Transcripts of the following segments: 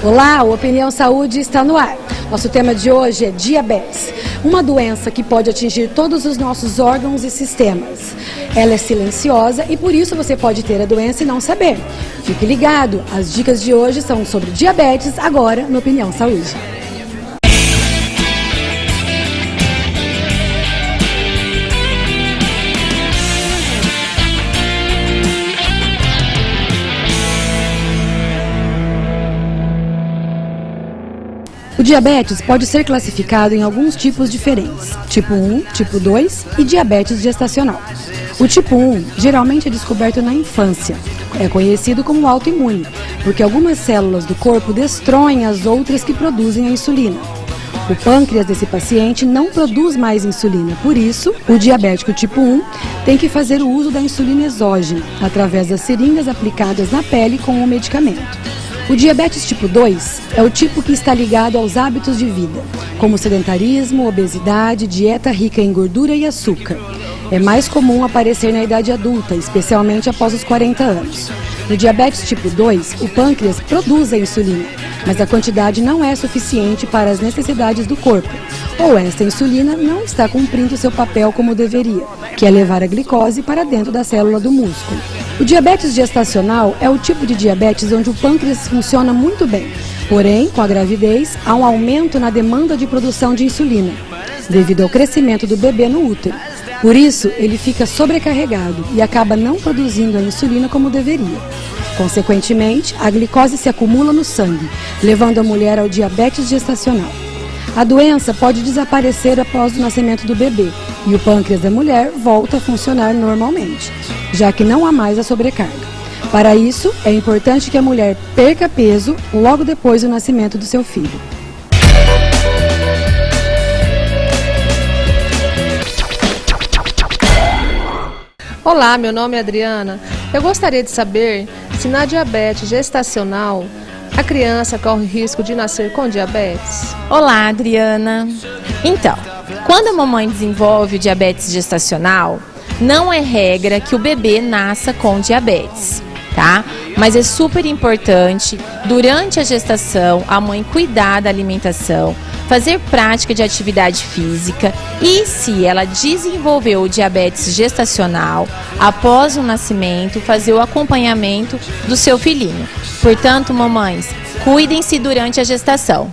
Olá, o Opinião Saúde está no ar. Nosso tema de hoje é diabetes, uma doença que pode atingir todos os nossos órgãos e sistemas. Ela é silenciosa e por isso você pode ter a doença e não saber. Fique ligado, as dicas de hoje são sobre diabetes, agora no Opinião Saúde. O diabetes pode ser classificado em alguns tipos diferentes, tipo 1, tipo 2 e diabetes gestacional. O tipo 1 geralmente é descoberto na infância, é conhecido como autoimune, porque algumas células do corpo destroem as outras que produzem a insulina. O pâncreas desse paciente não produz mais insulina, por isso, o diabético tipo 1 tem que fazer o uso da insulina exógena, através das seringas aplicadas na pele com o medicamento. O diabetes tipo 2 é o tipo que está ligado aos hábitos de vida, como sedentarismo, obesidade, dieta rica em gordura e açúcar. É mais comum aparecer na idade adulta, especialmente após os 40 anos. No diabetes tipo 2, o pâncreas produz a insulina, mas a quantidade não é suficiente para as necessidades do corpo, ou esta insulina não está cumprindo seu papel como deveria, que é levar a glicose para dentro da célula do músculo. O diabetes gestacional é o tipo de diabetes onde o pâncreas funciona muito bem, porém, com a gravidez, há um aumento na demanda de produção de insulina, devido ao crescimento do bebê no útero. Por isso, ele fica sobrecarregado e acaba não produzindo a insulina como deveria. Consequentemente, a glicose se acumula no sangue, levando a mulher ao diabetes gestacional. A doença pode desaparecer após o nascimento do bebê e o pâncreas da mulher volta a funcionar normalmente, já que não há mais a sobrecarga. Para isso, é importante que a mulher perca peso logo depois do nascimento do seu filho. Olá, meu nome é Adriana. Eu gostaria de saber se na diabetes gestacional a criança corre risco de nascer com diabetes. Olá, Adriana. Então, quando a mamãe desenvolve o diabetes gestacional, não é regra que o bebê nasça com diabetes, tá? Mas é super importante, durante a gestação, a mãe cuidar da alimentação, fazer prática de atividade física e, se ela desenvolveu o diabetes gestacional, após o nascimento, fazer o acompanhamento do seu filhinho. Portanto, mamães, cuidem-se durante a gestação.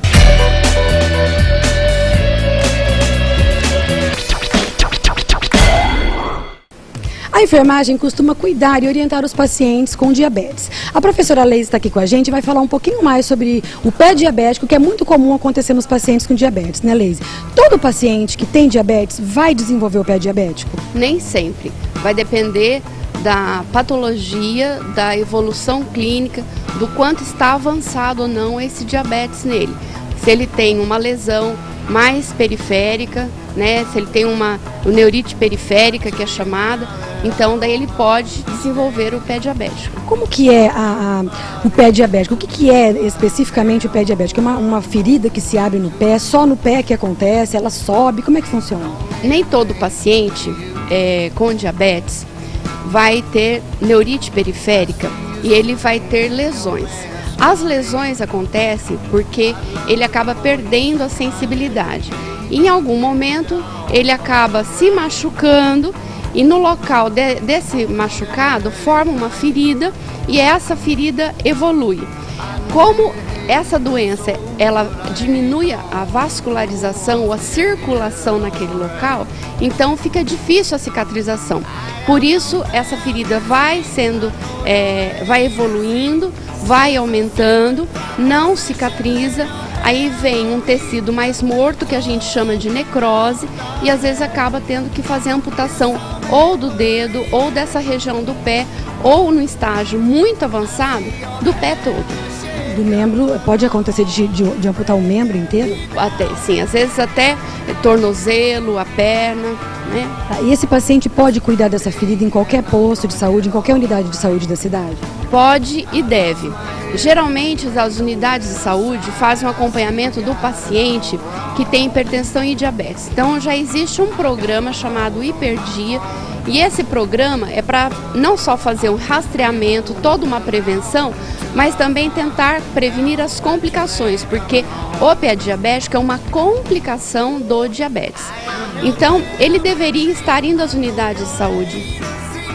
A enfermagem costuma cuidar e orientar os pacientes com diabetes. A professora Leise está aqui com a gente e vai falar um pouquinho mais sobre o pé diabético, que é muito comum acontecer nos pacientes com diabetes, né, Leise? Todo paciente que tem diabetes vai desenvolver o pé diabético? Nem sempre. Vai depender da patologia, da evolução clínica, do quanto está avançado ou não esse diabetes nele. Se ele tem uma lesão mais periférica, né, se ele tem uma neurite periférica, que é chamada, então daí ele pode desenvolver o pé diabético. Como que é o pé diabético? O que é especificamente o pé diabético? É uma ferida que se abre no pé, só no pé que acontece, ela sobe, como é que funciona? Nem todo paciente com diabetes vai ter neurite periférica e ele vai ter lesões. As lesões acontecem porque ele acaba perdendo a sensibilidade. Em algum momento ele acaba se machucando e no local desse machucado forma uma ferida e essa ferida evolui. Como essa doença ela diminui a vascularização ou a circulação naquele local, então fica difícil a cicatrização. Por isso essa ferida vai evoluindo, vai aumentando, não cicatriza. Aí vem um tecido mais morto, que a gente chama de necrose, e às vezes acaba tendo que fazer amputação ou do dedo, ou dessa região do pé, ou no estágio muito avançado, do pé todo. Do membro, pode acontecer de amputar o membro inteiro? Até, sim, às vezes até tornozelo, a perna, né? E esse paciente pode cuidar dessa ferida em qualquer posto de saúde, em qualquer unidade de saúde da cidade? Pode e deve. Geralmente as unidades de saúde fazem um acompanhamento do paciente que tem hipertensão e diabetes. Então já existe um programa chamado Hiperdia E esse programa é para não só fazer um rastreamento, toda uma prevenção, mas também tentar prevenir as complicações, porque o pé diabético é uma complicação do diabetes. Então, ele deveria estar indo às unidades de saúde,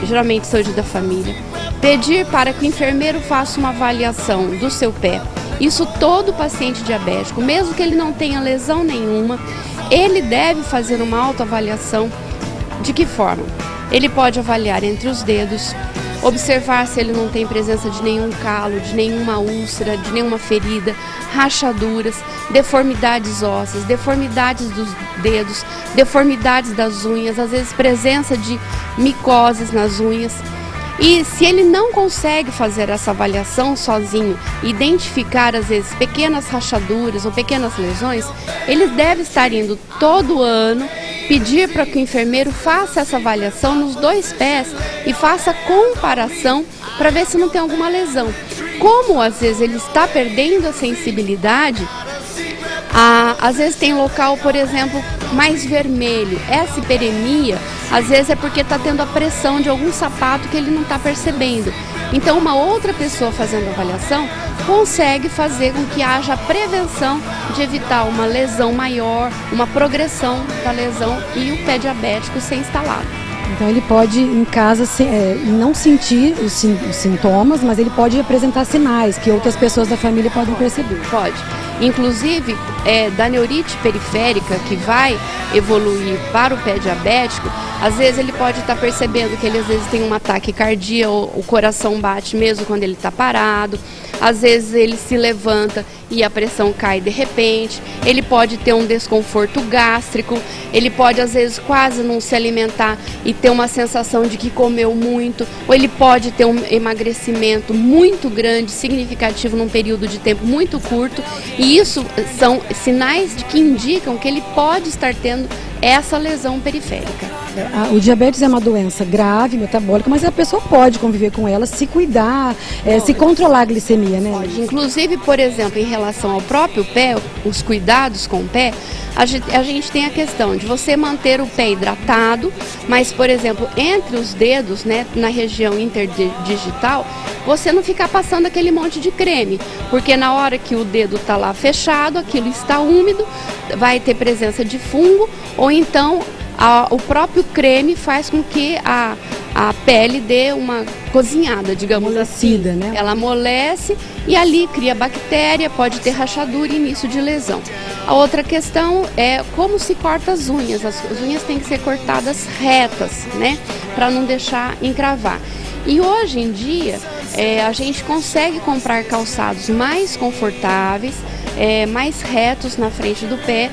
geralmente saúde da família, pedir para que o enfermeiro faça uma avaliação do seu pé. Isso todo paciente diabético, mesmo que ele não tenha lesão nenhuma, ele deve fazer uma autoavaliação. De que forma? Ele pode avaliar entre os dedos, observar se ele não tem presença de nenhum calo, de nenhuma úlcera, de nenhuma ferida, rachaduras, deformidades ósseas, deformidades dos dedos, deformidades das unhas, às vezes presença de micoses nas unhas. E se ele não consegue fazer essa avaliação sozinho, identificar às vezes pequenas rachaduras ou pequenas lesões, ele deve estar indo todo ano pedir para que o enfermeiro faça essa avaliação nos 2 pés e faça comparação para ver se não tem alguma lesão. Como às vezes ele está perdendo a sensibilidade, às vezes tem local, por exemplo, mais vermelho. Essa hiperemia, às vezes é porque está tendo a pressão de algum sapato que ele não está percebendo. Então, uma outra pessoa fazendo a avaliação consegue fazer com que haja prevenção de evitar uma lesão maior, uma progressão da lesão e o pé diabético ser instalado. Então ele pode em casa não sentir os sintomas, mas ele pode apresentar sinais que outras pessoas da família podem perceber. Pode. Inclusive, da neurite periférica que vai evoluir para o pé diabético, às vezes ele pode estar percebendo que ele às vezes tem um ataque cardíaco, o coração bate mesmo quando ele está parado, às vezes ele se levanta e a pressão cai de repente, ele pode ter um desconforto gástrico, ele pode às vezes quase não se alimentar e ter uma sensação de que comeu muito, ou ele pode ter um emagrecimento muito grande, significativo num período de tempo muito curto, e isso são sinais de que indicam que ele pode estar tendo essa lesão periférica. O diabetes é uma doença grave, metabólica, mas a pessoa pode conviver com ela, se cuidar, se controlar a glicemia, né? Pode. Inclusive, por exemplo, em relação ao próprio pé, os cuidados com o pé, a gente tem a questão de você manter o pé hidratado, mas, por exemplo, entre os dedos, né, na região interdigital, você não ficar passando aquele monte de creme, porque na hora que o dedo está lá fechado, aquilo está úmido, vai ter presença de fungo, ou então o próprio creme faz com que a pele dê uma cozinhada, digamos amolecida, assim. Né? Ela amolece e ali cria bactéria, pode ter rachadura e início de lesão. A outra questão é como se corta as unhas. As unhas têm que ser cortadas retas, né? Para não deixar encravar. E hoje em dia a gente consegue comprar calçados mais confortáveis, mais retos na frente do pé,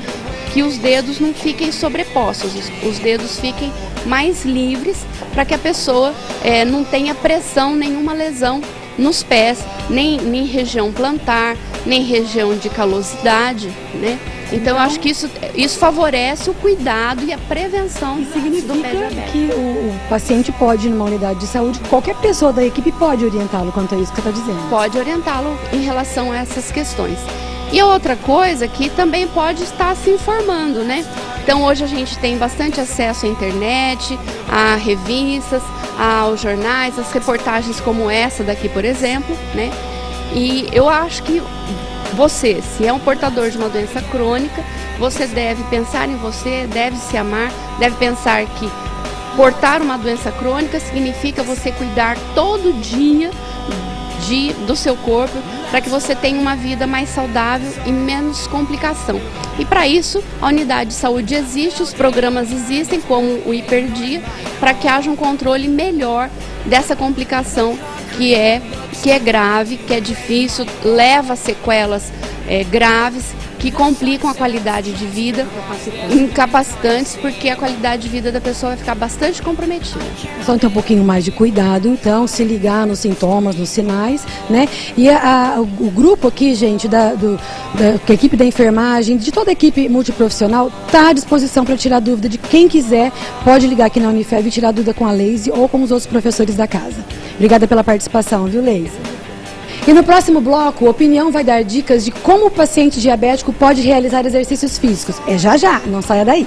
que os dedos não fiquem sobrepostos, os dedos fiquem mais livres para que a pessoa não tenha pressão, nenhuma lesão nos pés, nem região plantar, nem região de calosidade, né? Então, eu acho que isso favorece o cuidado e a prevenção do pé diabético. Que o paciente pode ir numa unidade de saúde, qualquer pessoa da equipe pode orientá-lo quanto a isso que você está dizendo. Pode orientá-lo em relação a essas questões. E a outra coisa que também pode estar se informando, né? Então hoje a gente tem bastante acesso à internet, a revistas, aos jornais, as reportagens como essa daqui, por exemplo, né? E eu acho que você, se é um portador de uma doença crônica, você deve pensar em você, deve se amar, deve pensar que portar uma doença crônica significa você cuidar todo dia do seu corpo, para que você tenha uma vida mais saudável e menos complicação. E para isso, a unidade de saúde existe, os programas existem, como o Hiperdia, para que haja um controle melhor dessa complicação que é grave, que é difícil, leva a sequelas graves, que complicam a qualidade de vida, incapacitantes, porque a qualidade de vida da pessoa vai ficar bastante comprometida. Só ter um pouquinho mais de cuidado, então, se ligar nos sintomas, nos sinais, né? E o grupo aqui, gente, da equipe da enfermagem, de toda a equipe multiprofissional, está à disposição para tirar dúvida de quem quiser, pode ligar aqui na Unifev e tirar dúvida com a Leise ou com os outros professores da casa. Obrigada pela participação, viu, Leise? E no próximo bloco, a Opinião vai dar dicas de como o paciente diabético pode realizar exercícios físicos. Já, não saia daí.